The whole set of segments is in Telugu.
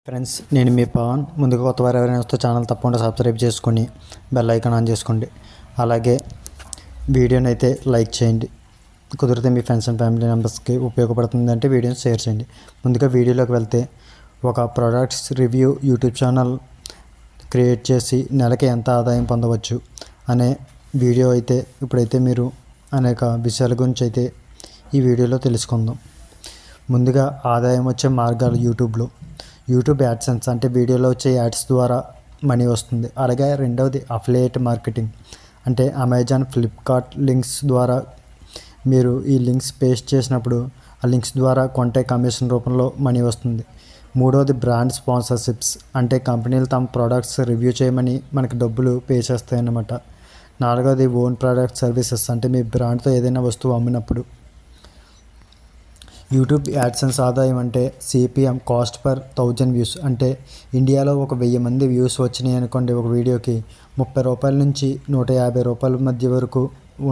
ఫ్రెండ్స్, నేను మీ పవన్. ముందుగా కొత్త వారు ఎవరైనా వస్తే ఛానల్ తప్పకుండా సబ్స్క్రైబ్ చేసుకొని బెల్ ఐకాన్ ఆన్ చేసుకోండి. అలాగే వీడియోని అయితే లైక్ చేయండి. కుదిరితే మీ ఫ్రెండ్స్ అండ్ ఫ్యామిలీ మెంబర్స్కి ఉపయోగపడుతుందంటే వీడియోని షేర్ చేయండి. ముందుగా వీడియోలోకి వెళ్తే, ఒక products review YouTube channel create చేసి నెలకి ఎంత ఆదాయం పొందవచ్చు అనే వీడియో అయితే ఇప్పుడైతే మీరు అనేక విషయాల గురించి అయితే ఈ వీడియోలో తెలుసుకుందాం. ముందుగా ఆదాయం వచ్చే మార్గాలు యూట్యూబ్ యాడ్సెన్స్ అంటే వీడియోలో వచ్చే యాడ్స్ ద్వారా మనీ వస్తుంది. అలాగే రెండవది అఫిలియేట్ మార్కెటింగ్ అంటే అమెజాన్, ఫ్లిప్కార్ట్ లింక్స్ ద్వారా మీరు ఈ లింక్స్ పేస్ట్ చేసినప్పుడు ఆ లింక్స్ ద్వారా కొంటే కమిషన్ రూపంలో మనీ వస్తుంది. మూడవది బ్రాండ్ స్పాన్సర్షిప్స్ అంటే కంపెనీలు తమ ప్రోడక్ట్స్ రివ్యూ చేయమని మనకి డబ్బులు పే చేస్తాయి అన్నమాట. నాలుగవది ఓన్ ప్రోడక్ట్ సర్వీసెస్ అంటే మీ బ్రాండ్తో ఏదైనా వస్తువు అమ్మినప్పుడు. యూట్యూబ్ యాడ్సెన్స్ ఆదాయం అంటే సిపిఎం కాస్ట్ పర్ 1000 వ్యూస్ అంటే ఇండియాలో ఒక 1000 మంది వ్యూస్ వచ్చినాయి అనుకోండి, ఒక వీడియోకి 30 రూపాయల నుంచి 150 రూపాయల మధ్య వరకు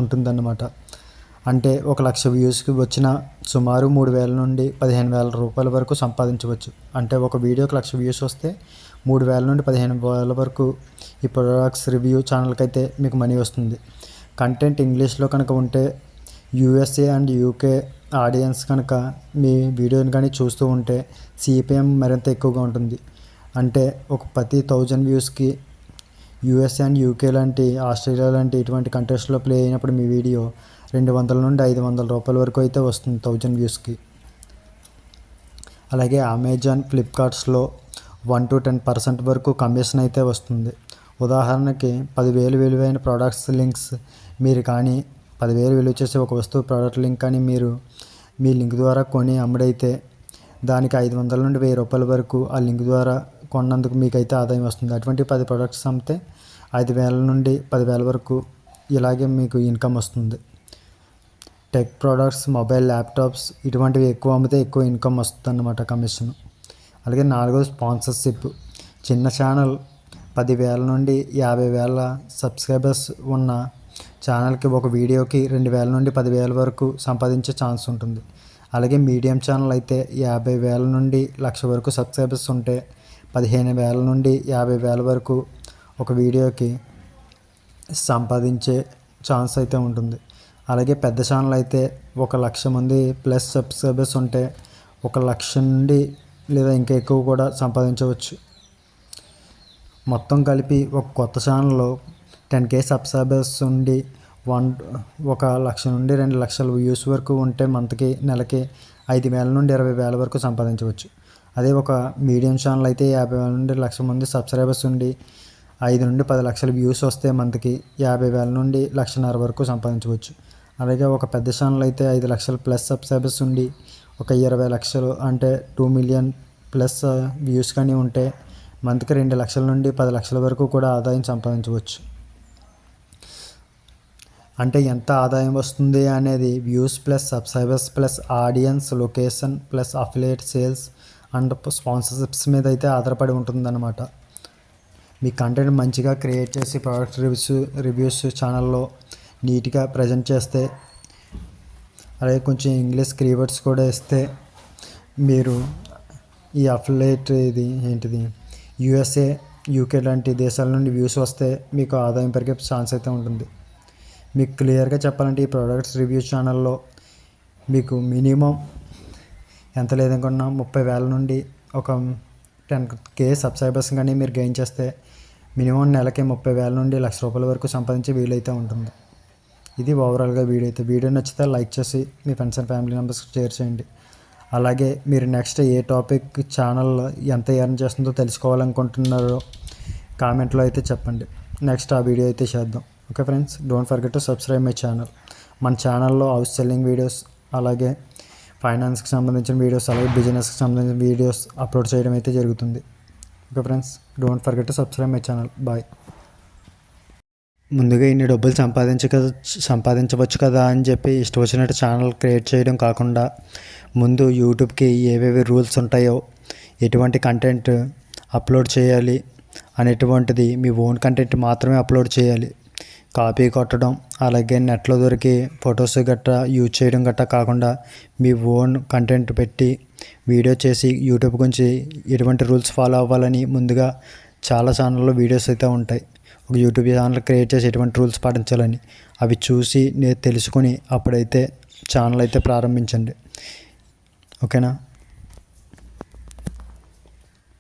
ఉంటుందన్నమాట. అంటే 1,00,000 వ్యూస్కి వచ్చిన సుమారు 3,000 నుండి 15,000 రూపాయల వరకు సంపాదించవచ్చు. అంటే ఒక వీడియోకి 1,00,000 వ్యూస్ వస్తే 3,000 నుండి 15,000 వరకు ఈ ప్రొడక్ట్స్ రివ్యూ ఛానల్కి అయితే మీకు మనీ వస్తుంది. కంటెంట్ ఇంగ్లీష్లో కనుక ఉంటే యూఎస్ఏ అండ్ యూకే ఆడియన్స్ కనుక మీ వీడియోని కానీ చూస్తూ ఉంటే సిపిఎం మరింత ఎక్కువగా ఉంటుంది. అంటే ఒక ప్రతి 1000 వ్యూస్కి యూఎస్ఏ అండ్ యూకే లాంటి, ఆస్ట్రేలియా లాంటి ఇటువంటి కంట్రీస్లో ప్లే అయినప్పుడు మీ వీడియో 200 నుండి 500 రూపాయల వరకు అయితే వస్తుంది 1000 వ్యూస్కి. అలాగే అమెజాన్, ఫ్లిప్కార్ట్స్లో 1 to 10% వరకు కమిషన్ అయితే వస్తుంది. ఉదాహరణకి 10,000 విలువైన ప్రోడక్ట్స్ లింక్స్ మీరు కానీ 10,000 విలువ చేసే ఒక వస్తువు ప్రోడక్ట్ లింక్ కానీ మీరు మీ లింక్ ద్వారా కొని అమ్ముడైతే దానికి 500 నుండి 1000 రూపాయల వరకు ఆ లింక్ ద్వారా కొన్నందుకు మీకైతే ఆదాయం వస్తుంది. అటువంటి 10 ప్రోడక్ట్స్ అమ్మితే 5,000 నుండి 10,000 వరకు ఇలాగే మీకు ఇన్కమ్ వస్తుంది. టెక్ ప్రోడక్ట్స్, మొబైల్, ల్యాప్టాప్స్ ఇటువంటివి ఎక్కువ అమ్మితే ఎక్కువ ఇన్కమ్ వస్తుంది అన్నమాట, కమిషన్. అలాగే నాలుగోది స్పాన్సర్షిప్. చిన్న ఛానల్ 10,000 నుండి 50,000 సబ్స్క్రైబర్స్ ఉన్న ఛానల్కి ఒక వీడియోకి 2,000 నుండి 10,000 వరకు సంపాదించే ఛాన్స్ ఉంటుంది. అలాగే మీడియం ఛానల్ అయితే 50,000 నుండి 1,00,000 వరకు సబ్స్క్రైబర్స్ ఉంటే 15,000 నుండి 50,000 వరకు ఒక వీడియోకి సంపాదించే ఛాన్స్ అయితే ఉంటుంది. అలాగే పెద్ద ఛానల్ అయితే 1,00,000 మంది ప్లస్ సబ్స్క్రైబర్స్ ఉంటే 1,00,000 నుండి లేదా ఇంకా ఎక్కువ కూడా సంపాదించవచ్చు. మొత్తం కలిపి ఒక కొత్త ఛానల్లో 10K సబ్స్క్రైబర్స్ ఉండి 1,00,000 నుండి 2,00,000 వ్యూస్ వరకు ఉంటే నెలకి 5,000 నుండి 20,000 వరకు సంపాదించవచ్చు. అదే ఒక మీడియం ఛానల్ అయితే 50,000 నుండి 1,00,000 మంది సబ్స్క్రైబర్స్ ఉండి 5 నుండి 10 లక్షల వ్యూస్ వస్తే 50,000 నుండి 1,50,000 వరకు సంపాదించవచ్చు. అలాగే ఒక పెద్ద ఛానల్ అయితే 5 లక్షల ప్లస్ సబ్స్క్రైబర్స్ ఉండి ఒక 20 లక్షలు అంటే 2 మిలియన్ ప్లస్ వ్యూస్ కానీ ఉంటే 2 లక్షల నుండి 10 లక్షల వరకు కూడా ఆదాయం సంపాదించవచ్చు. అంటే ఎంత ఆదాయం వస్తుంది అనేది views plus subscribers plus audience, location plus affiliate sales and sponsorships మీద అయితే ఆధారపడి ఉంటుందన్నమాట. మీ కంటెంట్ మంచిగా క్రియేట్ చేసి ప్రోడక్ట్ రివ్యూస్ ఛానల్లో నీట్గా ప్రజెంట్ చేస్తే, అలాగే కొంచెం ఇంగ్లీష్ కీవర్డ్స్ కూడా ఇస్తే మీరు ఈ అఫిలియేట్ యూఎస్ఏ, యూకే లాంటి దేశాల నుండి వ్యూస్ వస్తే మీకు ఆదాయం పెరిగే ఛాన్స్ అయితే ఉంటుంది. మీకు క్లియర్గా చెప్పాలంటే ఈ ప్రోడక్ట్స్ రివ్యూ ఛానల్లో మీకు మినిమం ఎంత లేదనుకున్నా 30,000 నుండి ఒక 10K సబ్స్క్రైబర్స్ కానీ మీరు గెయిన్ చేస్తే మినిమం నెలకి 30,000 నుండి 1,00,000 రూపాయల వరకు సంపాదించే వీలైతే ఉంటుంది. ఇది ఓవరాల్గా వీడియో నచ్చితే లైక్ చేసి మీ ఫ్రెండ్స్ అండ్ ఫ్యామిలీ మెంబర్స్కి షేర్ చేయండి. అలాగే మీరు నెక్స్ట్ ఏ టాపిక్ ఛానల్ ఎంత ఎర్న్ చేస్తుందో తెలుసుకోవాలనుకుంటున్నారో కామెంట్లో అయితే చెప్పండి. నెక్స్ట్ ఆ వీడియో అయితే చేద్దాం. Okay friends, don't forget to subscribe my channel. మన ఛానల్లో హౌస్ సెల్లింగ్ వీడియోస్, అలాగే ఫైనాన్స్కి సంబంధించిన వీడియోస్, అలాగే బిజినెస్కి సంబంధించిన వీడియోస్ అప్లోడ్ చేయడం అయితే జరుగుతుంది. Okay friends, don't forget to subscribe my channel. Bye. ముందుగా ఇన్ని డబ్బులు సంపాదించవచ్చు కదా అని చెప్పి ఇష్టం వచ్చినట్టు ఛానల్ క్రియేట్ చేయడం కాకుండా, ముందు యూట్యూబ్కి ఏవేవి రూల్స్ ఉంటాయో, ఎటువంటి కంటెంట్ అప్లోడ్ చేయాలి అనేటువంటిది మీ ఓన్ కంటెంట్ మాత్రమే అప్లోడ్ చేయాలి. కాపీ కొట్టడం, అలాగే నెట్లో దొరికి ఫొటోస్ గట్రా యూజ్ చేయడం గట్రా కాకుండా మీ ఓన్ కంటెంట్ పెట్టి వీడియో చేసి యూట్యూబ్ గురించి ఎటువంటి రూల్స్ ఫాలో అవ్వాలని ముందుగా చాలా ఛానల్లో వీడియోస్ అయితే ఉంటాయి. ఒక యూట్యూబ్ ఛానల్ క్రియేట్ చేసి ఎటువంటి రూల్స్ పాటించాలని అవి చూసి నేను తెలుసుకొని అప్పుడైతే ఛానల్ అయితే ప్రారంభించండి. ఓకేనా.